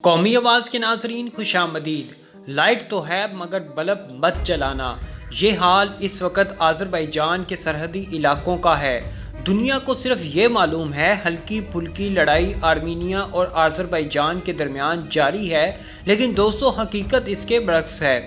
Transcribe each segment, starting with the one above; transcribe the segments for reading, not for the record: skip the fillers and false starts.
قومی آواز کے ناظرین خوش آمدید۔ لائٹ تو ہے مگر بلب مت جلانا، یہ حال اس وقت آذربائیجان کے سرحدی علاقوں کا ہے۔ دنیا کو صرف یہ معلوم ہے ہلکی پھلکی لڑائی آرمینیا اور آذربائیجان کے درمیان جاری ہے، لیکن دوستو حقیقت اس کے برعکس ہے۔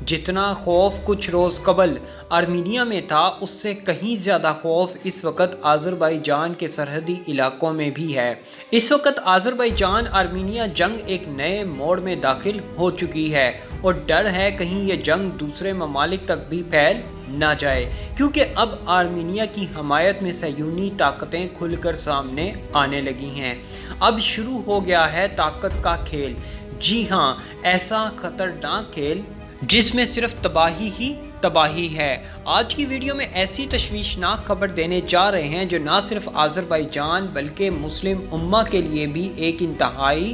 جتنا خوف کچھ روز قبل آرمینیا میں تھا، اس سے کہیں زیادہ خوف اس وقت آذربائیجان کے سرحدی علاقوں میں بھی ہے۔ اس وقت آذربائیجان آرمینیا جنگ ایک نئے موڑ میں داخل ہو چکی ہے اور ڈر ہے کہیں یہ جنگ دوسرے ممالک تک بھی پھیل نہ جائے، کیونکہ اب آرمینیا کی حمایت میں صہیونی طاقتیں کھل کر سامنے آنے لگی ہیں۔ اب شروع ہو گیا ہے طاقت کا کھیل، جی ہاں، ایسا خطرناک کھیل جس میں صرف تباہی ہی تباہی ہے۔ آج کی ویڈیو میں ایسی تشویشناک خبر دینے جا رہے ہیں جو نہ صرف آذربائیجان بلکہ مسلم امہ کے لیے بھی ایک انتہائی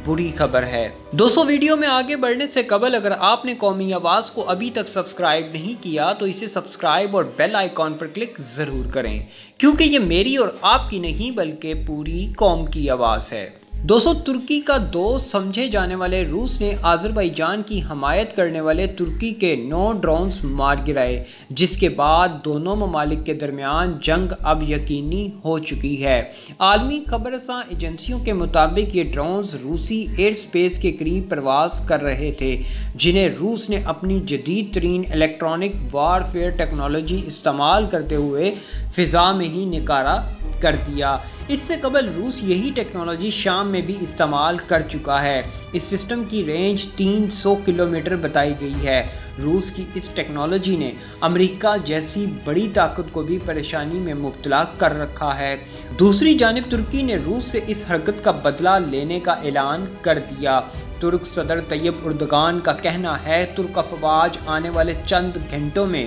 بری خبر ہے۔ دوستو، ویڈیو میں آگے بڑھنے سے قبل اگر آپ نے قومی آواز کو ابھی تک سبسکرائب نہیں کیا تو اسے سبسکرائب اور بیل آئیکن پر کلک ضرور کریں، کیونکہ یہ میری اور آپ کی نہیں بلکہ پوری قوم کی آواز ہے۔ دوستو، ترکی کا دوست سمجھے جانے والے روس نے آذربائیجان کی حمایت کرنے والے ترکی کے 9 ڈرونز مار گرائے، جس کے بعد دونوں ممالک کے درمیان جنگ اب یقینی ہو چکی ہے۔ عالمی خبر رساں ایجنسیوں کے مطابق یہ ڈرونز روسی ایئر سپیس کے قریب پرواز کر رہے تھے، جنہیں روس نے اپنی جدید ترین الیکٹرانک وار فیئر ٹیکنالوجی استعمال کرتے ہوئے فضا میں ہی نکارا کر دیا۔ اس سے قبل روس یہی ٹیکنالوجی شام میں بھی استعمال کر چکا ہے۔ اس سسٹم کی رینج 300 کلومیٹر بتائی گئی ہے۔ روس کی اس ٹیکنالوجی نے امریکہ جیسی بڑی طاقت کو بھی پریشانی میں مبتلا کر رکھا ہے۔ دوسری جانب ترکی نے روس سے اس حرکت کا بدلہ لینے کا اعلان کر دیا۔ ترک صدر طیب اردگان کا کہنا ہے ترک افواج آنے والے چند گھنٹوں میں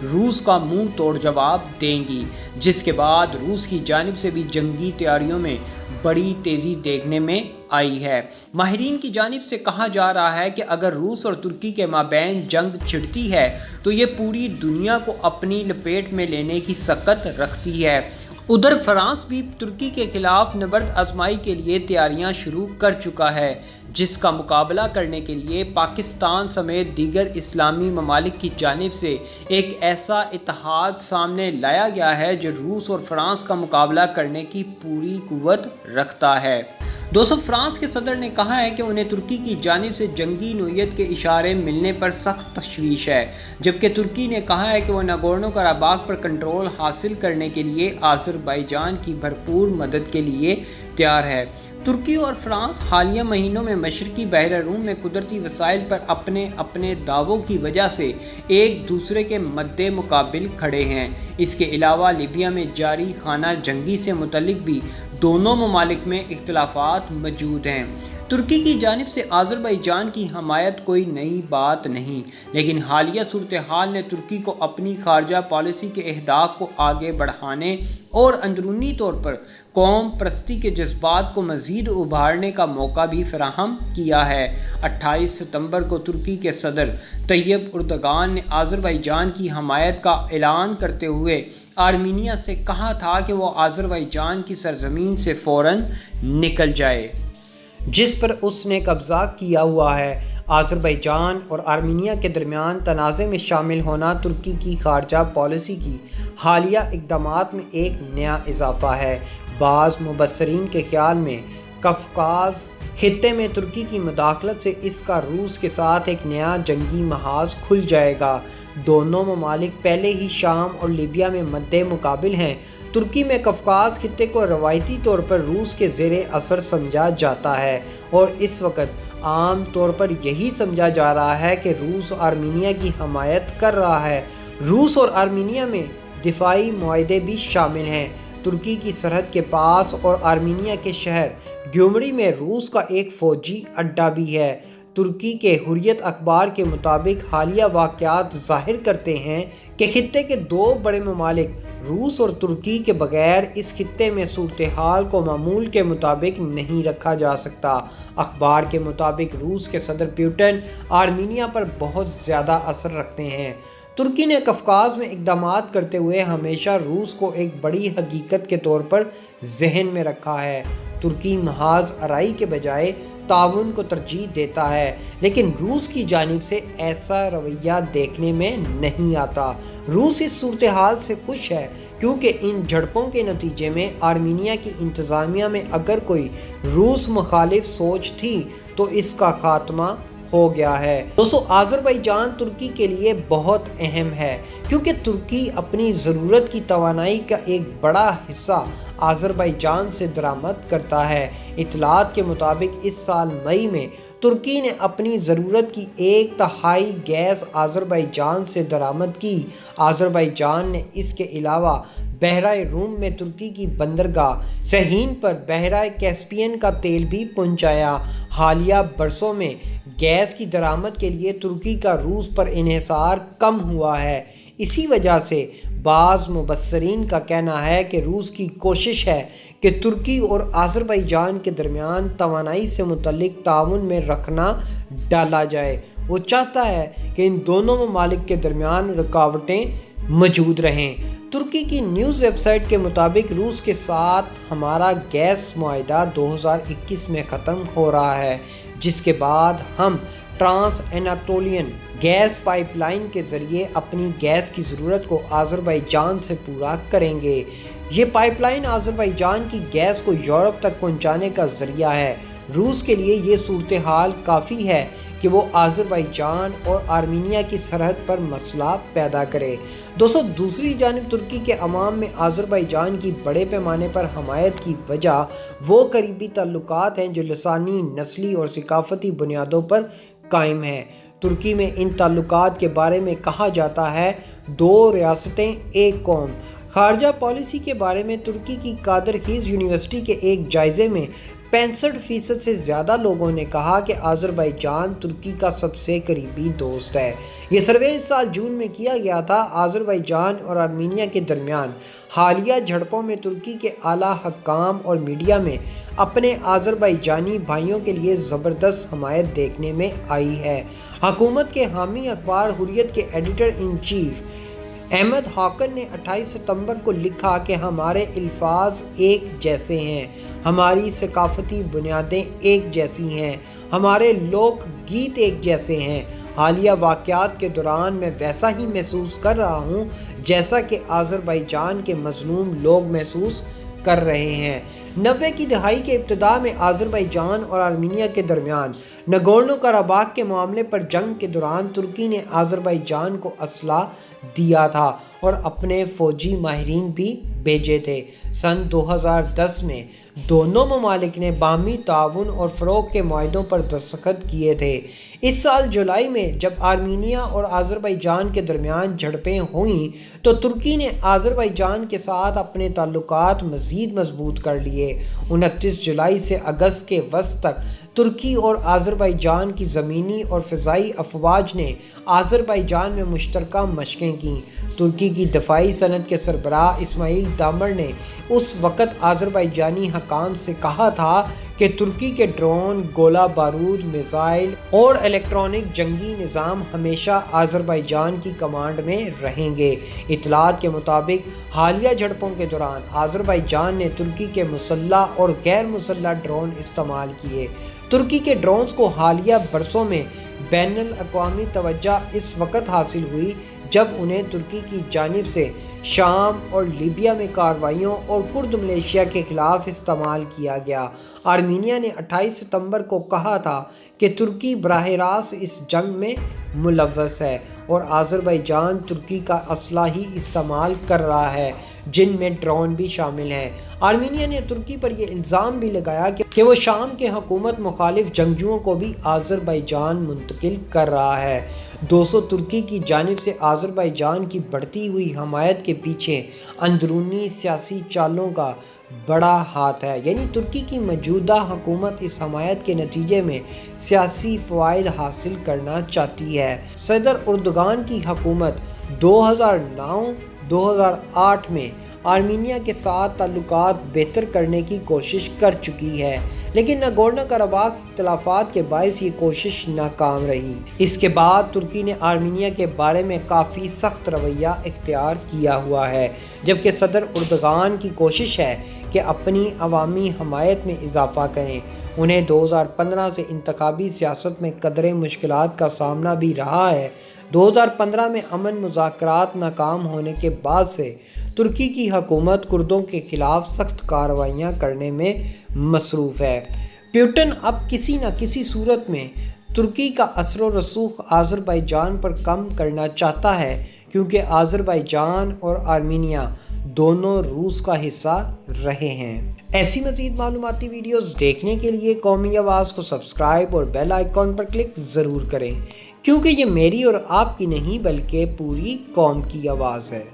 روس کا منہ توڑ جواب دیں گی، جس کے بعد روس کی جانب سے بھی جنگی تیاریوں میں بڑی تیزی دیکھنے میں آئی ہے۔ ماہرین کی جانب سے کہا جا رہا ہے کہ اگر روس اور ترکی کے مابین جنگ چھڑتی ہے تو یہ پوری دنیا کو اپنی لپیٹ میں لینے کی سکت رکھتی ہے۔ ادھر فرانس بھی ترکی کے خلاف نبرد آزمائی کے لیے تیاریاں شروع کر چکا ہے، جس کا مقابلہ کرنے کے لیے پاکستان سمیت دیگر اسلامی ممالک کی جانب سے ایک ایسا اتحاد سامنے لایا گیا ہے جو روس اور فرانس کا مقابلہ کرنے کی پوری قوت رکھتا ہے۔ دوستو، فرانس کے صدر نے کہا ہے کہ انہیں ترکی کی جانب سے جنگی نوعیت کے اشارے ملنے پر سخت تشویش ہے، جبکہ ترکی نے کہا ہے کہ وہ ناگورنو قرباخ پر کنٹرول حاصل کرنے کے لیے آذربائیجان کی بھرپور مدد کے لیے تیار ہے۔ ترکی اور فرانس حالیہ مہینوں میں مشرقی بحر روم میں قدرتی وسائل پر اپنے دعووں کی وجہ سے ایک دوسرے کے مد مقابل کھڑے ہیں۔ اس کے علاوہ لیبیا میں جاری خانہ جنگی سے متعلق بھی دونوں ممالک میں اختلافات موجود ہیں۔ ترکی کی جانب سے آذربائیجان کی حمایت کوئی نئی بات نہیں، لیکن حالیہ صورتحال نے ترکی کو اپنی خارجہ پالیسی کے اہداف کو آگے بڑھانے اور اندرونی طور پر قوم پرستی کے جذبات کو مزید ابھارنے کا موقع بھی فراہم کیا ہے۔ 28 ستمبر کو ترکی کے صدر طیب اردگان نے آذربائیجان کی حمایت کا اعلان کرتے ہوئے آرمینیا سے کہا تھا کہ وہ آذربائیجان کی سرزمین سے فوراً نکل جائے، جس پر اس نے قبضہ کیا ہوا ہے۔ آذربائیجان اور آرمینیا کے درمیان تنازع میں شامل ہونا ترکی کی خارجہ پالیسی کی حالیہ اقدامات میں ایک نیا اضافہ ہے۔ بعض مبصرین کے خیال میں قفقاز خطے میں ترکی کی مداخلت سے اس کا روس کے ساتھ ایک نیا جنگی محاذ کھل جائے گا۔ دونوں ممالک پہلے ہی شام اور لیبیا میں مد مقابل ہیں۔ ترکی میں قفقاز خطے کو روایتی طور پر روس کے زیر اثر سمجھا جاتا ہے اور اس وقت عام طور پر یہی سمجھا جا رہا ہے کہ روس آرمینیا کی حمایت کر رہا ہے۔ روس اور آرمینیا میں دفاعی معاہدے بھی شامل ہیں۔ ترکی کی سرحد کے پاس اور آرمینیا کے شہر گیومری میں روس کا ایک فوجی اڈہ بھی ہے۔ ترکی کے حریت اخبار کے مطابق حالیہ واقعات ظاہر کرتے ہیں کہ خطے کے 2 بڑے ممالک روس اور ترکی کے بغیر اس خطے میں صورتحال کو معمول کے مطابق نہیں رکھا جا سکتا۔ اخبار کے مطابق روس کے صدر پیوٹن آرمینیا پر بہت زیادہ اثر رکھتے ہیں۔ ترکی نے قفقاز میں اقدامات کرتے ہوئے ہمیشہ روس کو ایک بڑی حقیقت کے طور پر ذہن میں رکھا ہے۔ ترکی محاذ آرائی کے بجائے تعاون کو ترجیح دیتا ہے، لیکن روس کی جانب سے ایسا رویہ دیکھنے میں نہیں آتا۔ روس اس صورتحال سے خوش ہے کیونکہ ان جھڑپوں کے نتیجے میں آرمینیا کی انتظامیہ میں اگر کوئی روس مخالف سوچ تھی تو اس کا خاتمہ ہو گیا ہے۔ دوستو، آذربائیجان ترکی کے لیے بہت اہم ہے کیونکہ ترکی اپنی ضرورت کی توانائی کا ایک بڑا حصہ آذربائیجان سے درآمد کرتا ہے۔ اطلاعات کے مطابق اس سال مئی میں ترکی نے اپنی ضرورت کی 1/3 گیس آذربائیجان سے درآمد کی۔ آذربائیجان نے اس کے علاوہ بحیرہ روم میں ترکی کی بندرگاہ سہین پر بحیرہ کیسپیئن کا تیل بھی پہنچایا۔ حالیہ برسوں میں گیس کی درآمد کے لیے ترکی کا روس پر انحصار کم ہوا ہے۔ اسی وجہ سے بعض مبصرین کا کہنا ہے کہ روس کی کوشش ہے کہ ترکی اور آذربائیجان کے درمیان توانائی سے متعلق تعاون میں رخنہ ڈالا جائے۔ وہ چاہتا ہے کہ ان دونوں ممالک کے درمیان رکاوٹیں موجود رہیں۔ ترکی کی نیوز ویب سائٹ کے مطابق روس کے ساتھ ہمارا گیس معاہدہ 2021 میں ختم ہو رہا ہے، جس کے بعد ہم ٹرانس اناٹولین گیس پائپ لائن کے ذریعے اپنی گیس کی ضرورت کو آذربائیجان سے پورا کریں گے۔ یہ پائپ لائن آذربائیجان کی گیس کو یورپ تک پہنچانے کا ذریعہ ہے۔ روس کے لیے یہ صورتحال کافی ہے کہ وہ آذربائیجان اور آرمینیا کی سرحد پر مسئلہ پیدا کرے۔ دوستو، دوسری جانب ترکی کے عوام میں آذربائیجان کی بڑے پیمانے پر حمایت کی وجہ وہ قریبی تعلقات ہیں جو لسانی، نسلی اور ثقافتی بنیادوں پر قائم ہیں۔ ترکی میں ان تعلقات کے بارے میں کہا جاتا ہے 2 ریاستیں ایک قوم۔ خارجہ پالیسی کے بارے میں ترکی کی قادر خیز یونیورسٹی کے ایک جائزے میں 65% سے زیادہ لوگوں نے کہا کہ آذربائیجان ترکی کا سب سے قریبی دوست ہے۔ یہ سروے اس سال جون میں کیا گیا تھا۔ آذربائیجان اور آرمینیا کے درمیان حالیہ جھڑپوں میں ترکی کے اعلیٰ حکام اور میڈیا میں اپنے آذربائیجانی بھائیوں کے لیے زبردست حمایت دیکھنے میں آئی ہے۔ حکومت کے حامی اخبار حریت کے ایڈیٹر ان چیف احمد حاکن نے 28 ستمبر کو لکھا کہ ہمارے الفاظ ایک جیسے ہیں، ہماری ثقافتی بنیادیں ایک جیسی ہیں، ہمارے لوک گیت ایک جیسے ہیں۔ حالیہ واقعات کے دوران میں ویسا ہی محسوس کر رہا ہوں جیسا کہ آذربائیجان کے مظلوم لوگ محسوس کر رہے ہیں۔ 90 کی دہائی کے ابتدا میں آذربائیجان اور آرمینیا کے درمیان نگورنو قراباخ کے معاملے پر جنگ کے دوران ترکی نے آذربائیجان کو اسلحہ دیا تھا اور اپنے فوجی ماہرین بھی بھیجے تھے۔ سن 2010 میں دونوں ممالک نے باہمی تعاون اور فروغ کے معاہدوں پر دستخط کیے تھے۔ اس سال جولائی میں جب آرمینیا اور آذربائیجان کے درمیان جھڑپیں ہوئیں تو ترکی نے آذربائیجان کے ساتھ اپنے تعلقات مزید مضبوط کر لیے۔ 29 جولائی سے اگست کے وسط تک ترکی اور آذربائیجان کی زمینی اور فضائی افواج نے آذربائیجان میں مشترکہ مشقیں کیں۔ ترکی کی دفاعی صنعت کے سربراہ اسماعیل دامر نے اس وقت آذربائیجانی حکام سے کہا تھا کہ ترکی کے ڈرون، گولہ بارود، میزائل اور الیکٹرانک جنگی نظام ہمیشہ آذربائیجان کی کمانڈ میں رہیں گے۔ اطلاعات کے مطابق حالیہ جھڑپوں کے دوران آذربائیجان نے ترکی کے مسلح اور غیر مسلح ڈرون استعمال کیے۔ ترکی کے ڈرونز کو حالیہ برسوں میں بین الاقوامی توجہ اس وقت حاصل ہوئی جب انہیں ترکی کی جانب سے شام اور لیبیا میں کارروائیوں اور کرد ملیشیا کے خلاف استعمال کیا گیا۔ آرمینیا نے 28 ستمبر کو کہا تھا کہ ترکی براہ راست اس جنگ میں ملوث ہے اور آذربائیجان ترکی کا اسلحہ ہی استعمال کر رہا ہے، جن میں ڈرون بھی شامل ہیں۔ آرمینیا نے ترکی پر یہ الزام بھی لگایا کہ وہ شام کے حکومت مخالف جنگجوؤں کو بھی آذربائیجان منتقل کر رہا ہے۔ ترکی کی جانب سے آذربائیجان کی بڑھتی ہوئی حمایت کے پیچھے اندرونی سیاسی چالوں کا بڑا ہاتھ ہے، یعنی ترکی کی موجودہ حکومت اس حمایت کے نتیجے میں سیاسی فوائد حاصل کرنا چاہتی ہے۔ صدر اردوغان کی حکومت 2009-2008 میں آرمینیا کے ساتھ تعلقات بہتر کرنے کی کوشش کر چکی ہے، لیکن ناگورنو قرباخ اختلافات کے باعث یہ کوشش ناکام رہی۔ اس کے بعد ترکی نے آرمینیا کے بارے میں کافی سخت رویہ اختیار کیا ہوا ہے، جبکہ صدر اردوغان کی کوشش ہے کہ اپنی عوامی حمایت میں اضافہ کریں۔ انہیں 2015 سے انتخابی سیاست میں قدرے مشکلات کا سامنا بھی رہا ہے۔ 2015 میں امن مذاکرات ناکام ہونے کے بعد سے ترکی کی حکومت کردوں کے خلاف سخت کارروائیاں کرنے میں مصروف ہے۔ پیوٹن اب کسی نہ کسی صورت میں ترکی کا اثر و رسوخ آذربائیجان پر کم کرنا چاہتا ہے، کیونکہ آذربائیجان اور آرمینیا دونوں روس کا حصہ رہے ہیں۔ ایسی مزید معلوماتی ویڈیوز دیکھنے کے لیے قومی آواز کو سبسکرائب اور بیل آئیکن پر کلک ضرور کریں، کیونکہ یہ میری اور آپ کی نہیں بلکہ پوری قوم کی آواز ہے۔